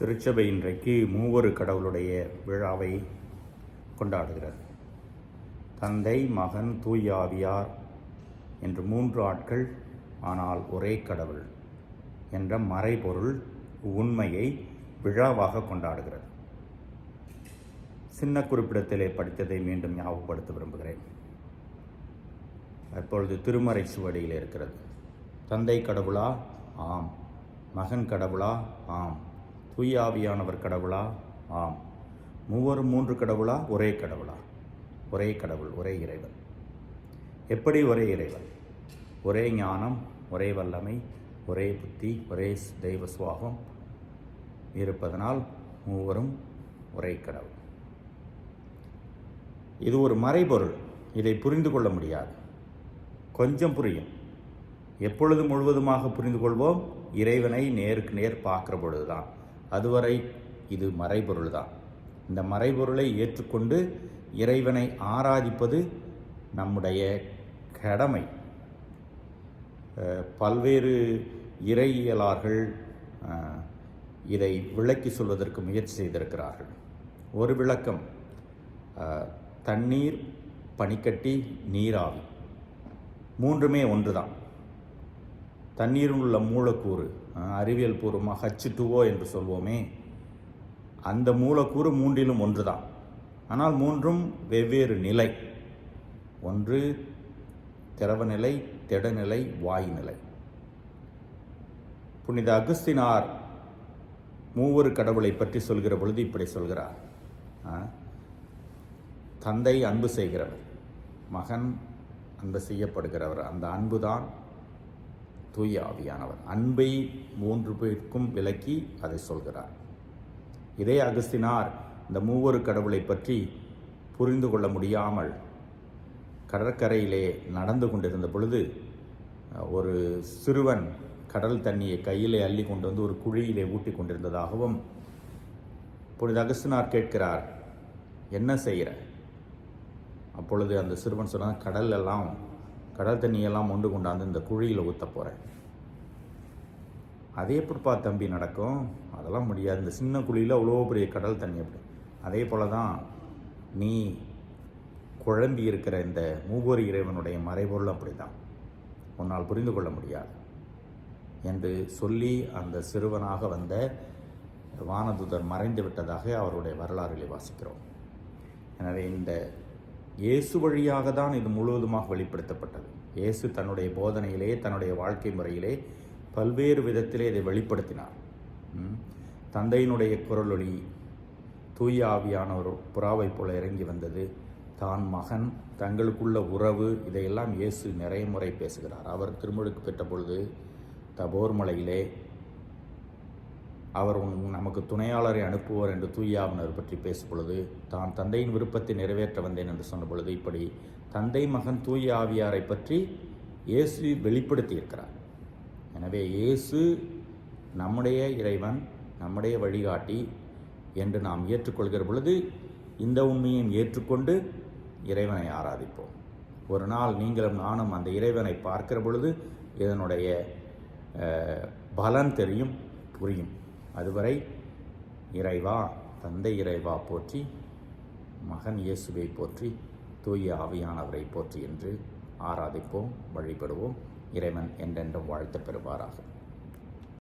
திருச்சபை இன்றைக்கு மூவொரு கடவுளுடைய விழாவை கொண்டாடுகிறது. தந்தை, மகன், தூய ஆவியார் என்று மூன்று ஆட்கள், ஆனால் ஒரே கடவுள் என்ற மறைபொருள் உண்மையை விழாவாக கொண்டாடுகிறது. சின்ன குறிப்பிடத்திலே படித்ததை மீண்டும் ஞாபகப்படுத்த விரும்புகிறேன். அப்பொழுது திருமறை சுவடியில் இருக்கிறது. தந்தை கடவுளா? ஆம். மகன் கடவுளா? ஆம். தூய ஆவியானவர் கடவுளா? ஆம். மூவரும் மூன்று கடவுளா? ஒரே கடவுளா? ஒரே கடவுள், ஒரே இறைவன். எப்படி ஒரே இறைவன்? ஒரே ஞானம், ஒரே வல்லமை, ஒரே புத்தி, ஒரே தெய்வ சுவாபம் இருப்பதனால் மூவரும் ஒரே கடவுள். இது ஒரு மறைபொருள். இதை புரிந்து கொள்ள முடியாது. கொஞ்சம் புரியும். எப்பொழுது முழுவதுமாக புரிந்து கொள்வோம்? இறைவனை நேருக்கு நேர் பார்க்குற பொழுதுதான். அதுவரை இது மறைபொருள் தான். இந்த மறைபொருளை ஏற்றுக்கொண்டு இறைவனை ஆராதிப்பது நம்முடைய கடமை. பல்வேறு இறையியலார்கள் இதை விளக்கி சொல்வதற்கு முயற்சி செய்திருக்கிறார்கள். ஒரு விளக்கம், தண்ணீர், பனிக்கட்டி, நீராவி மூன்றுமே ஒன்று தான். தண்ணீரில் உள்ள மூலக்கூறு, அறிவியல் பூர்வமாக H2O என்று சொல்வோமே, அந்த மூலக்கூறு மூன்றிலும் ஒன்று தான். ஆனால் மூன்றும் வெவ்வேறு நிலை. ஒன்று திரவநிலை, திடநிலை, வாயு நிலை. புனித அகஸ்தினார் மூவொரு கடவுளை பற்றி சொல்கிற பொழுது இப்படி சொல்கிறார். தந்தை அன்பு செய்கிறவர், மகன் அன்பு செய்யப்படுகிறவர். அந்த அன்பு தான் தூய ஆவியானவர். அன்பை மூன்று பேருக்கும் விளக்கி அதை சொல்கிறார். இதே அகஸ்தினார் இந்த மூவொரு கடவுளை பற்றி புரிந்து கொள்ள முடியாமல் கடற்கரையிலே நடந்து கொண்டிருந்த பொழுது ஒரு சிறுவன் கடல் தண்ணியை கையிலே அள்ளி கொண்டு வந்து ஒரு குழியிலே ஊட்டி கொண்டிருந்ததாகவும் புனித அகஸ்தினார் கேட்கிறார், என்ன செய்கிற? அப்பொழுது அந்த சிறுவன் சொன்னான், கடல் தண்ணியெல்லாம் மொண்டு கொண்டாந்து இந்த குழியில் ஊற்ற போகிறேன். அதே எப்படிப்பா தம்பி நடக்கும்? அதெல்லாம் முடியாது. இந்த சின்ன குழியில் அவ்வளோ பெரிய கடல் தண்ணி அப்படி. அதே போல தான் நீ குழம்பி இருக்கிற இந்த மூவொரு இறைவனுடைய மறைபொருள் அப்படி தான், உன்னால் புரிந்து கொள்ள முடியாது என்று சொல்லி அந்த சிறுவனாக வந்த வானதூதர் மறைந்து விட்டதாக அவருடைய வரலாறுகளை வாசிக்கிறோம். எனவே இந்த இயேசு வழியாக தான் இது முழுவதுமாக வெளிப்படுத்தப்பட்டது. இயேசு தன்னுடைய போதனையிலே, தன்னுடைய வாழ்க்கை முறையிலே பல்வேறு விதத்திலே இதை வெளிப்படுத்தினார். தந்தையினுடைய குரலொளி தூய ஆவியான ஒரு புறாவை போல இறங்கி வந்தது. தான், மகன், தங்களுக்குள்ள உறவு, இதையெல்லாம் இயேசு நிறைய முறை பேசுகிறார். அவர் திருமுழுக்கு பெற்ற பொழுது தபோர் மலையிலே அவர் நமக்கு துணையாளரை அனுப்புவார் என்று தூய ஆவியானவர் பற்றி பேசும் பொழுது, தான் தந்தையின் விருப்பத்தை நிறைவேற்ற வந்தேன் என்று சொன்ன பொழுது, இப்படி தந்தை, மகன், தூய ஆவியாரை பற்றி இயேசு வெளிப்படுத்தி இருக்கிறார். எனவே இயேசு நம்முடைய இறைவன், நம்முடைய வழிகாட்டி என்று நாம் ஏற்றுக்கொள்கிற பொழுது இந்த உண்மையும் ஏற்றுக்கொண்டு இறைவனை ஆராதிப்போம். ஒரு நாள் நீங்களும் நானும் அந்த இறைவனை பார்க்கிற பொழுது இதனுடைய பலன் தெரியும், புரியும். அதுவரை இறைவா, தந்தை இறைவா போற்றி, மகன் இயேசுவை போற்றி, தூய ஆவியானவரை போற்றி என்று ஆராதிப்போம், வழிபடுவோம். இறைவன் என்றென்றும் வாழ்த்து பெறுவாராக.